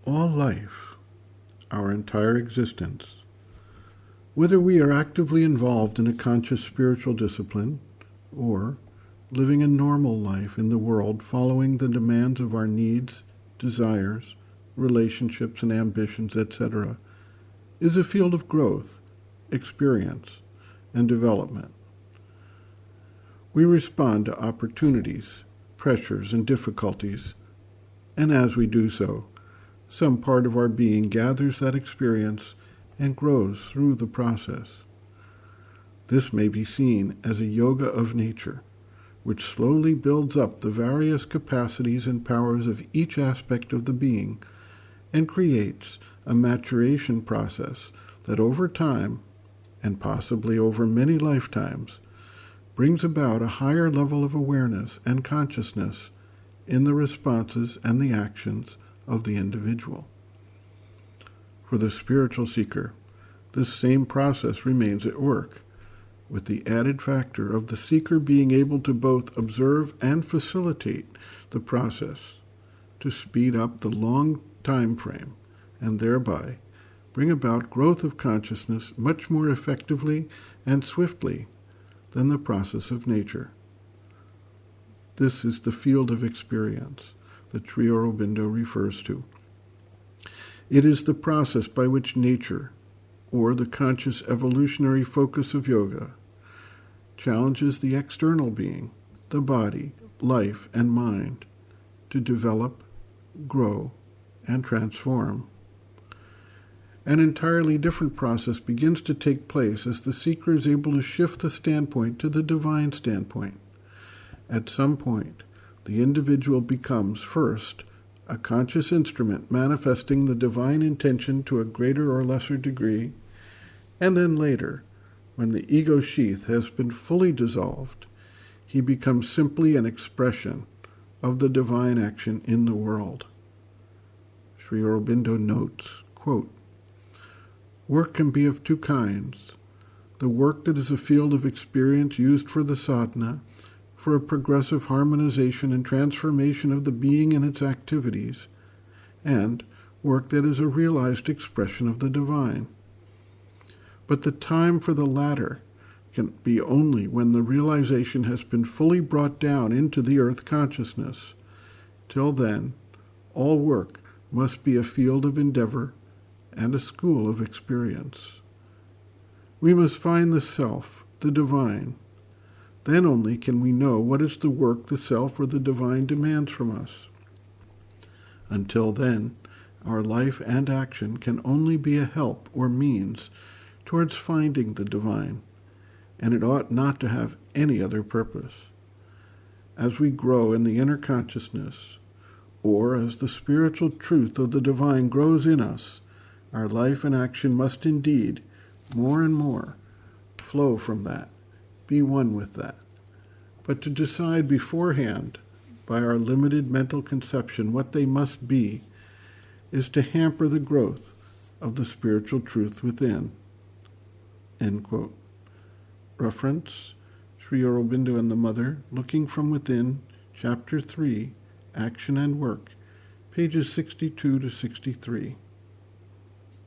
All life, our entire existence, whether we are actively involved in a conscious spiritual discipline or living a normal life in the world following the demands of our needs, desires, relationships and ambitions, etc., is a field of growth, experience, and development. We respond to opportunities, pressures, and difficulties, and as we do so, some part of our being gathers that experience and grows through the process. This may be seen as a yoga of nature, which slowly builds up the various capacities and powers of each aspect of the being and creates a maturation process that over time, and possibly over many lifetimes, brings about a higher level of awareness and consciousness in the responses and the actions of the individual. For the spiritual seeker, this same process remains at work, with the added factor of the seeker being able to both observe and facilitate the process to speed up the long time frame and thereby bring about growth of consciousness much more effectively and swiftly than the process of nature. This is the field of experience that Sri Aurobindo refers to. It is the process by which nature, or the conscious evolutionary focus of yoga, challenges the external being, the body, life, and mind, to develop, grow, and transform. An entirely different process begins to take place as the seeker is able to shift the standpoint to the divine standpoint. At some point, the individual becomes, first, a conscious instrument manifesting the divine intention to a greater or lesser degree, and then later, when the ego sheath has been fully dissolved, he becomes simply an expression of the divine action in the world. Sri Aurobindo notes, quote, "Work can be of two kinds. The work that is a field of experience used for the sadhana, for a progressive harmonization and transformation of the being and its activities, and work that is a realized expression of the divine. But the time for the latter can be only when the realization has been fully brought down into the earth consciousness. Till then, all work must be a field of endeavor and a school of experience. We must find the self, the divine. Then only can we know what is the work the self or the divine demands from us. Until then, our life and action can only be a help or means towards finding the divine, and it ought not to have any other purpose. As we grow in the inner consciousness, or as the spiritual truth of the divine grows in us, our life and action must indeed, more and more, flow from that, be one with that. But to decide beforehand, by our limited mental conception, what they must be, is to hamper the growth of the spiritual truth within." End quote. Reference, Sri Aurobindo and the Mother, Looking from Within, Chapter 3, Action and Work, pages 62 to 63.